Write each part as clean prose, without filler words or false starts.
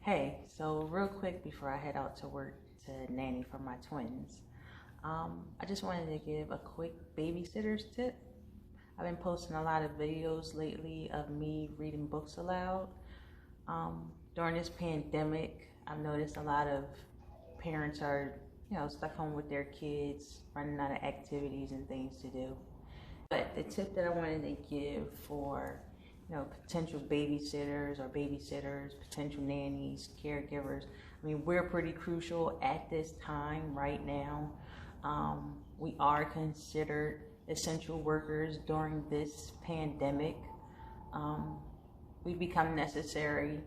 Hey, so real quick before I head out to work to nanny for my twins, I just wanted to give a quick babysitter's tip. I've been posting a lot of videos lately of me reading books aloud. During this pandemic, I've noticed a lot of parents are, stuck home with their kids, running out of activities and things to do. But the tip that I wanted to give for potential babysitters or babysitters, potential nannies, caregivers. I mean, we're pretty crucial at this time right now. We are considered essential workers during this pandemic. We've become necessary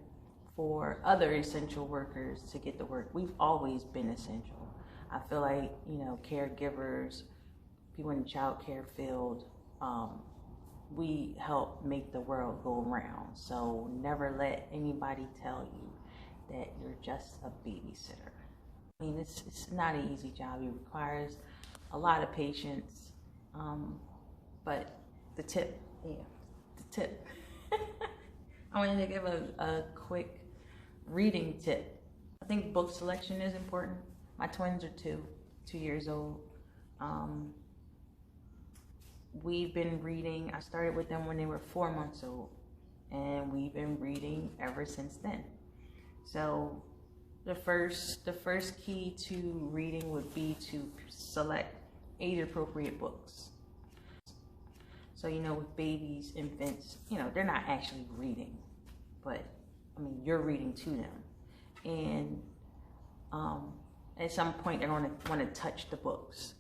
for other essential workers to get to work. We've always been essential. I feel like, caregivers, people in the child care field, we help make the world go around. So never let anybody tell you that you're just a babysitter. I mean, it's not an easy job. It requires a lot of patience. But the tip. I wanted to give a quick reading tip. I think book selection is important. My twins are 2 years old. We've been reading. I started with them when they were 4 months old, and we've been reading ever since then. So the first key to reading would be to select age-appropriate books. So with babies, infants, they're not actually reading, but I mean, you're reading to them, and at some point they're going to want to touch the books.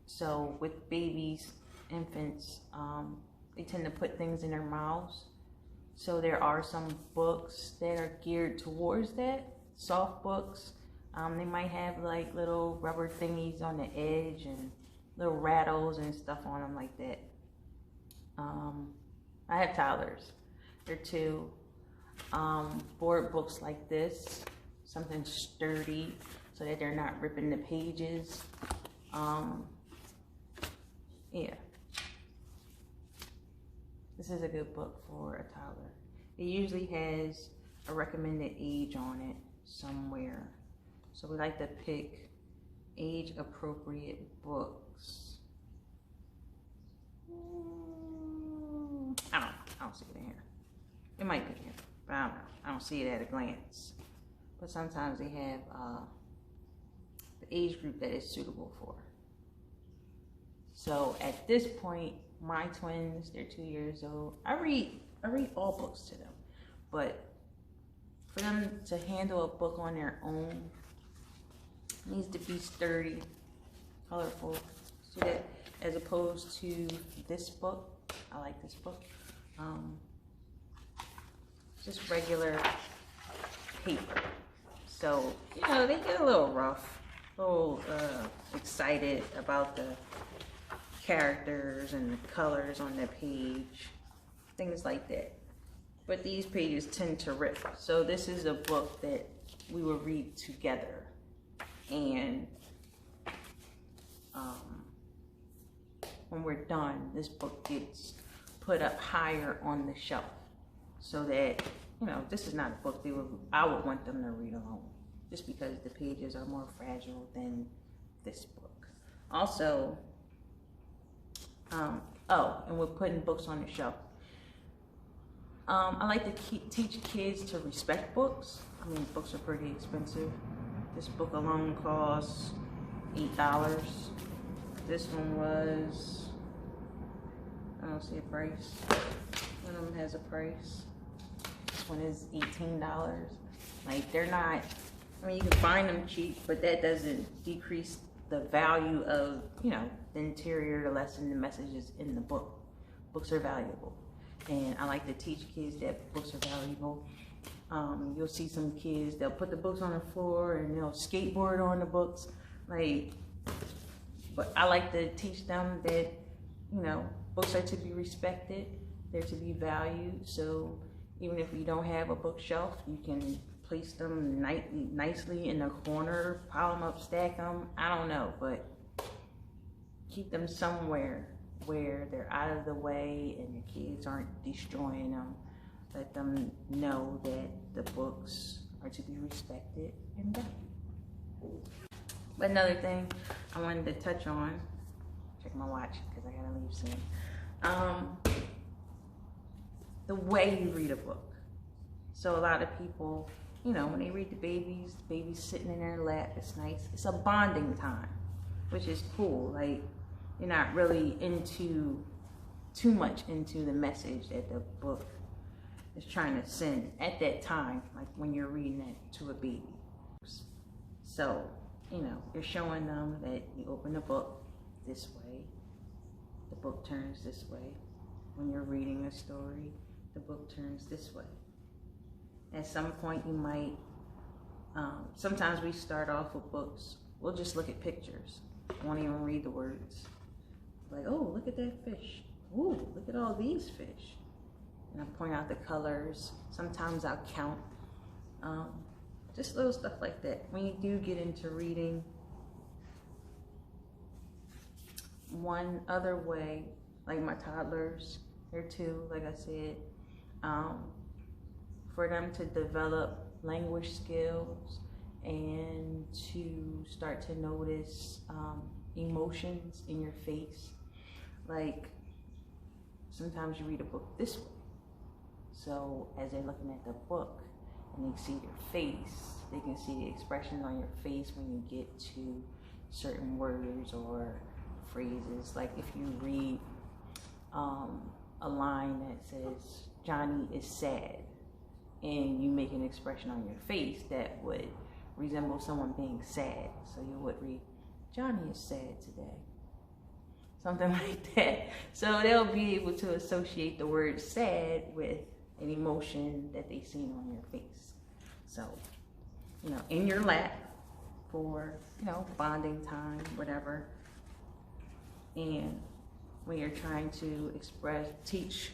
So with babies, infants, they tend to put things in their mouths. So there are some books that are geared towards that, soft books. They might have like little rubber thingies on the edge and little rattles and stuff on them like that. I have toddlers. They're 2. Board books like this, something sturdy so that they're not ripping the pages. Yeah. This is a good book for a toddler. It usually has a recommended age on it somewhere. So we like to pick age-appropriate books. I don't see it in here. It might be here, but I don't know. I don't see it at a glance. But sometimes they have the age group that it's suitable for. So at this point, my twins, they're 2 years old. I read all books to them, but for them to handle a book on their own, it needs to be sturdy, colorful, so that as opposed to this book, I like this book, just regular paper. So they get a little rough, a little excited about the characters and the colors on the page, things like that. But these pages tend to rip. So this is a book that we will read together, and when we're done, this book gets put up higher on the shelf, so that this is not a book I would want them to read alone, just because the pages are more fragile than this book. Also, and we're putting books on the shelf. I like to teach kids to respect books. I mean, books are pretty expensive. This book alone costs $8. This one was, I don't see a price. One of them has a price. This one is $18. Like, they're not, I mean, you can find them cheap, but that doesn't decrease the value of, the interior, the lesson, the messages in the book. Books are valuable. And I like to teach kids that books are valuable. You'll see some kids, they'll put the books on the floor and they'll skateboard on the books. But I like to teach them that, books are to be respected, they're to be valued. So even if you don't have a bookshelf, you can place them nicely in a corner, pile them up, stack them, I don't know, but keep them somewhere where they're out of the way and your kids aren't destroying them. Let them know that the books are to be respected and valued. But another thing I wanted to touch on, check my watch because I gotta leave soon. The way you read a book. So a lot of people, you know, when they read the baby's sitting in their lap, it's nice. It's a bonding time, which is cool. Like, you're not really too much into the message that the book is trying to send at that time, like when you're reading it to a baby. So, you know, you're showing them that you open the book this way, the book turns this way. When you're reading a story, the book turns this way. At some point you might, sometimes we start off with books, we'll just look at pictures, won't even read the words. Like, oh, look at that fish. Ooh, look at all these fish. And I point out the colors. Sometimes I'll count. Just little stuff like that. When you do get into reading, one other way, like my toddlers, they're 2, like I said, for them to develop language skills and to start to notice emotions in your face. Like, sometimes you read a book this way. So as they're looking at the book and they see your face, they can see the expression on your face when you get to certain words or phrases. Like if you read a line that says, Johnny is sad, and you make an expression on your face that would resemble someone being sad. So you would read, Johnny is sad today. Something like that. So they'll be able to associate the word sad with an emotion that they've seen on your face. So, you know, in your lap for, you know, bonding time, whatever. And when you're trying to teach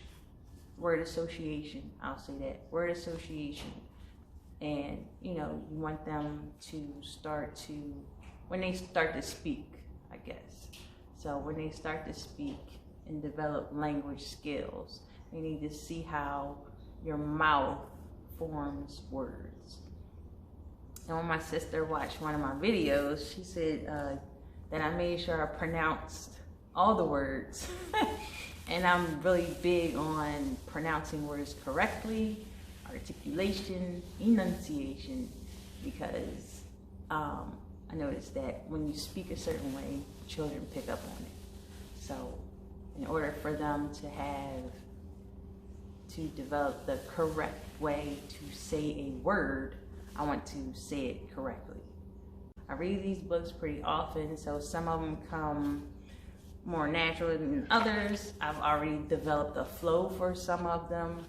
word association, I'll say that, word association. And, you know, you want them to when they start to speak, I guess. So when they start to speak and develop language skills, they need to see how your mouth forms words. And when my sister watched one of my videos, she said that I made sure I pronounced all the words. And I'm really big on pronouncing words correctly, articulation, enunciation, because I noticed that when you speak a certain way, children pick up on it. So in order for them to develop the correct way to say a word, I want to say it correctly. I read these books pretty often, so some of them come more naturally than others. I've already developed a flow for some of them.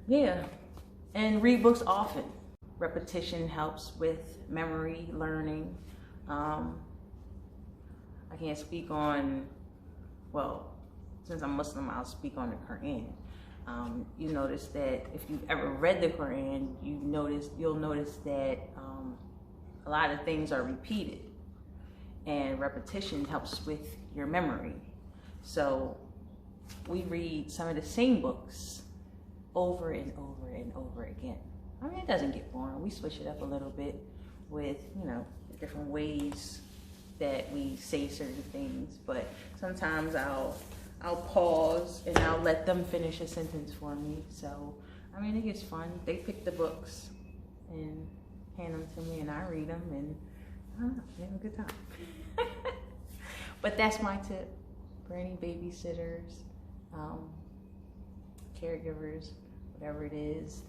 Yeah, and read books often. Repetition helps with memory, learning. I can't speak on, well, since I'm Muslim, I'll speak on the Quran. You notice that if you've ever read the Quran, you'll notice that a lot of things are repeated, and repetition helps with your memory. So we read some of the same books over and over and over again. I mean, it doesn't get boring. We switch it up a little bit with, you know, the different ways that we say certain things, but sometimes I'll pause and I'll let them finish a sentence for me. So, I mean, it gets fun. They pick the books and hand them to me, and I read them, and we have a good time. But that's my tip for any babysitters, caregivers, whatever it is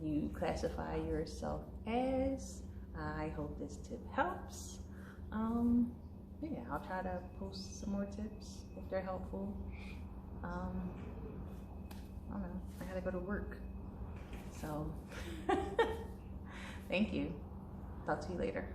you classify yourself as. I hope this tip helps. Yeah, I'll try to post some more tips if they're helpful. I don't know, I gotta go to work. So, thank you. Talk to you later.